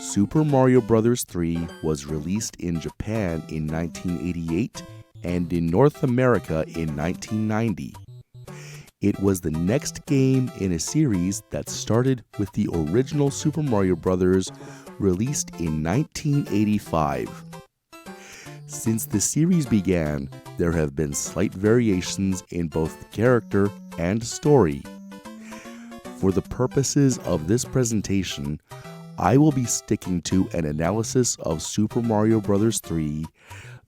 Super Mario Bros. 3 was released in Japan in 1988 and in North America in 1990. It was the next game in a series that started with the original Super Mario Bros. Released in 1985. Since the series began, there have been slight variations in both character and story. For the purposes of this presentation, I will be sticking to an analysis of Super Mario Bros. 3,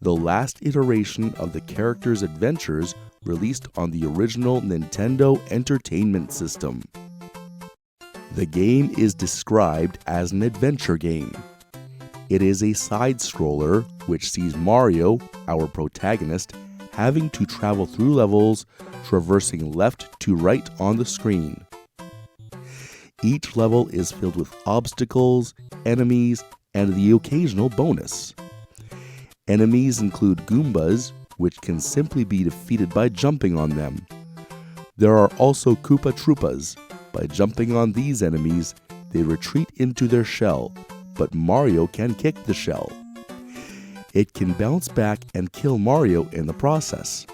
the last iteration of the character's adventures released on the original Nintendo Entertainment System. The game is described as an adventure game. It is a side-scroller which sees Mario, our protagonist, having to travel through levels, traversing left to right on the screen. Each level is filled with obstacles, enemies, and the occasional bonus. Enemies include Goombas, which can simply be defeated by jumping on them. There are also Koopa Troopas. By jumping on these enemies, they retreat into their shell, but Mario can kick the shell. It can bounce back and kill Mario in the process.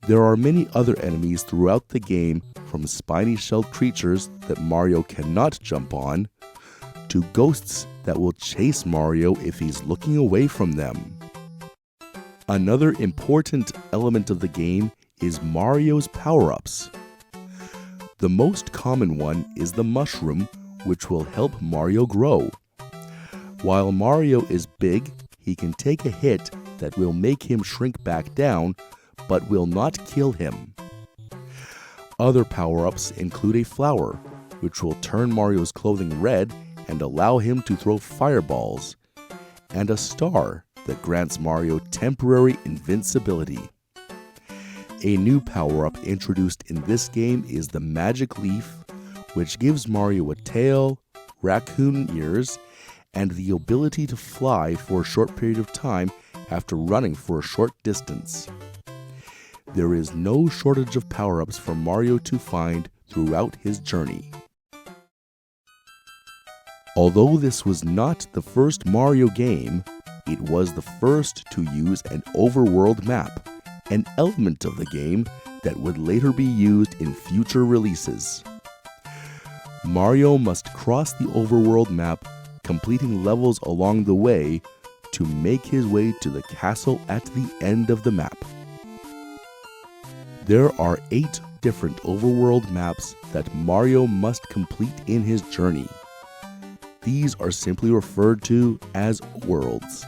There are many other enemies throughout the game, from spiny-shelled creatures that Mario cannot jump on, to ghosts that will chase Mario if he's looking away from them. Another important element of the game is Mario's power-ups. The most common one is the mushroom, which will help Mario grow. While Mario is big, he can take a hit that will make him shrink back down, but will not kill him. Other power-ups include a flower, which will turn Mario's clothing red and allow him to throw fireballs, and a star that grants Mario temporary invincibility. A new power-up introduced in this game is the Magic Leaf, which gives Mario a tail, raccoon ears, and the ability to fly for a short period of time after running for a short distance. There is no shortage of power-ups for Mario to find throughout his journey. Although this was not the first Mario game, it was the first to use an overworld map, an element of the game that would later be used in future releases. Mario must cross the overworld map, completing levels along the way to make his way to the castle at the end of the map. There are 8 different overworld maps that Mario must complete in his journey. These are simply referred to as worlds.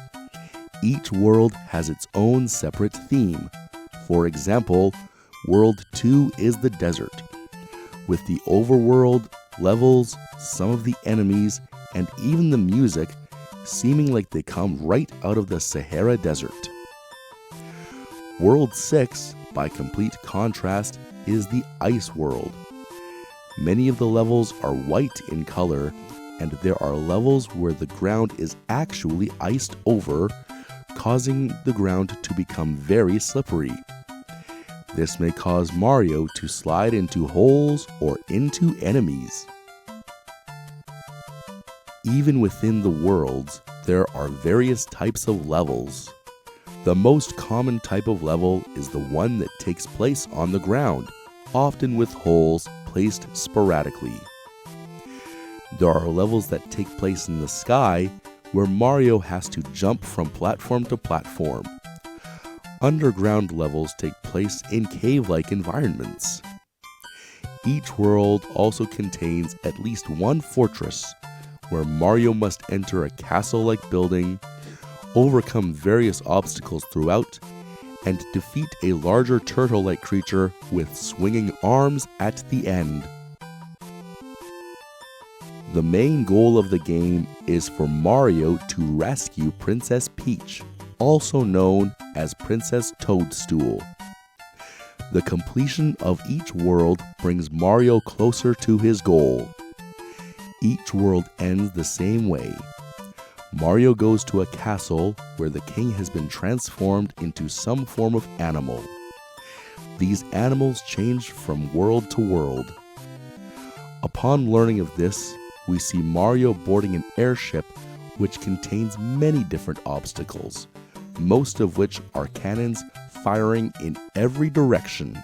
Each world has its own separate theme. For example, World 2 is the desert, with the overworld, levels, some of the enemies, and even the music seeming like they come right out of the Sahara Desert. World 6, by complete contrast, is the Ice World. Many of the levels are white in color, and there are levels where the ground is actually iced over, causing the ground to become very slippery. This may cause Mario to slide into holes or into enemies. Even within the worlds, there are various types of levels. The most common type of level is the one that takes place on the ground, often with holes placed sporadically. There are levels that take place in the sky, where Mario has to jump from platform to platform. Underground levels take place in cave-like environments. Each world also contains at least one fortress, where Mario must enter a castle-like building, overcome various obstacles throughout, and defeat a larger turtle-like creature with swinging arms at the end. The main goal of the game is for Mario to rescue Princess Peach, also known as Princess Toadstool. The completion of each world brings Mario closer to his goal. Each world ends the same way. Mario goes to a castle where the king has been transformed into some form of animal. These animals change from world to world. Upon learning of this, we see Mario boarding an airship which contains many different obstacles, most of which are cannons firing in every direction.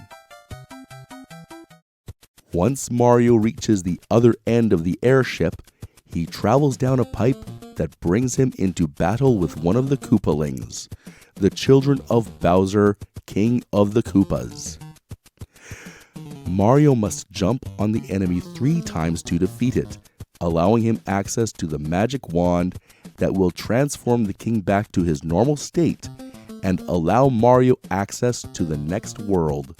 Once Mario reaches the other end of the airship, he travels down a pipe that brings him into battle with one of the Koopalings, the children of Bowser, King of the Koopas. Mario must jump on the enemy 3 times to defeat it, allowing him access to the magic wand that will transform the king back to his normal state and allow Mario access to the next world.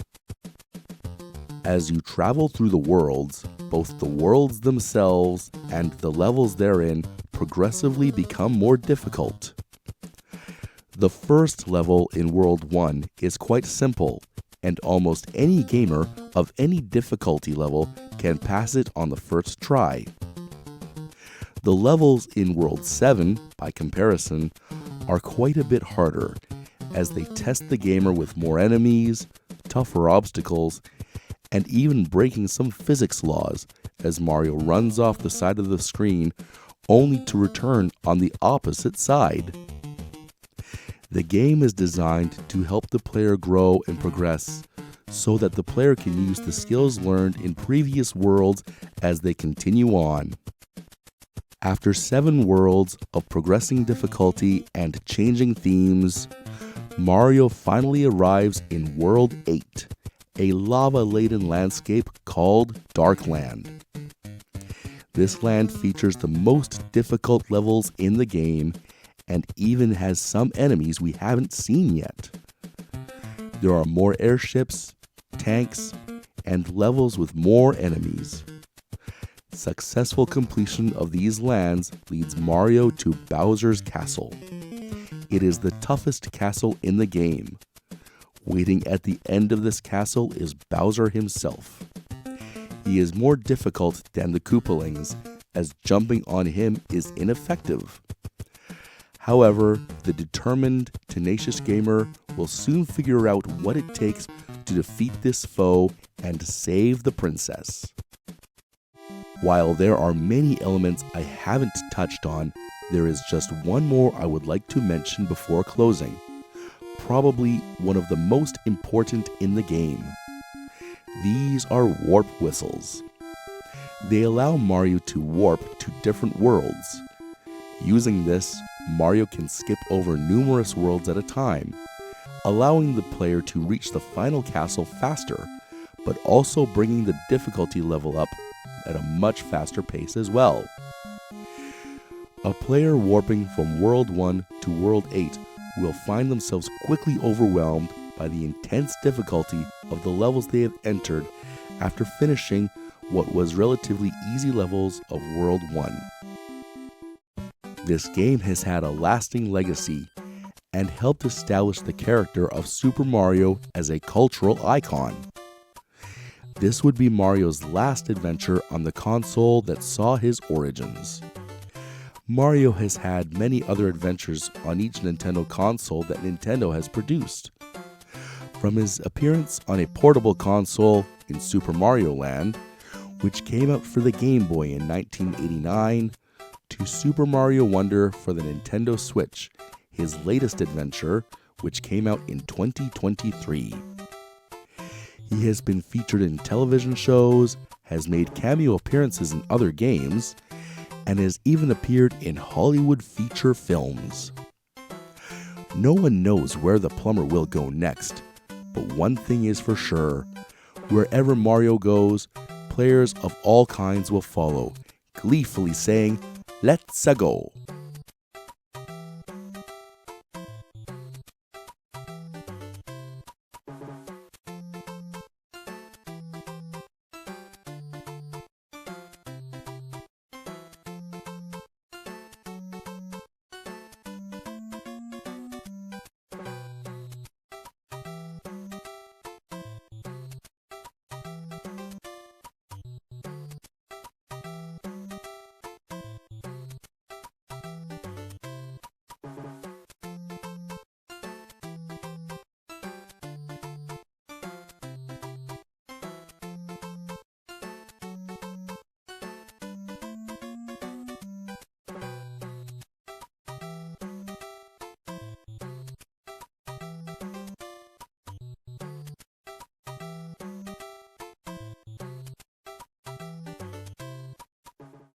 As you travel through the worlds, both the worlds themselves and the levels therein progressively become more difficult. The first level in World 1 is quite simple, and almost any gamer of any difficulty level can pass it on the first try. The levels in World 7, by comparison, are quite a bit harder, as they test the gamer with more enemies, tougher obstacles, and even breaking some physics laws as Mario runs off the side of the screen only to return on the opposite side. The game is designed to help the player grow and progress so that the player can use the skills learned in previous worlds as they continue on. After 7 worlds of progressing difficulty and changing themes, Mario finally arrives in World 8, a lava-laden landscape called Darkland. This land features the most difficult levels in the game and even has some enemies we haven't seen yet. There are more airships, tanks, and levels with more enemies. Successful completion of these lands leads Mario to Bowser's Castle. It is the toughest castle in the game. Waiting at the end of this castle is Bowser himself. He is more difficult than the Koopalings, as jumping on him is ineffective. However, the determined, tenacious gamer will soon figure out what it takes to defeat this foe and save the princess. While there are many elements I haven't touched on, there is just one more I would like to mention before closing. Probably one of the most important in the game. These are warp whistles. They allow Mario to warp to different worlds. Using this, Mario can skip over numerous worlds at a time, allowing the player to reach the final castle faster, but also bringing the difficulty level up at a much faster pace as well. A player warping from World 1 to World 8 will find themselves quickly overwhelmed by the intense difficulty of the levels they have entered after finishing what was relatively easy levels of World 1. This game has had a lasting legacy and helped establish the character of Super Mario as a cultural icon. This would be Mario's last adventure on the console that saw his origins. Mario has had many other adventures on each Nintendo console that Nintendo has produced. From his appearance on a portable console in Super Mario Land, which came out for the Game Boy in 1989, to Super Mario Wonder for the Nintendo Switch, his latest adventure, which came out in 2023. He has been featured in television shows, has made cameo appearances in other games, and has even appeared in Hollywood feature films. No one knows where the plumber will go next, but one thing is for sure, wherever Mario goes, players of all kinds will follow, gleefully saying, "Let's-a go!"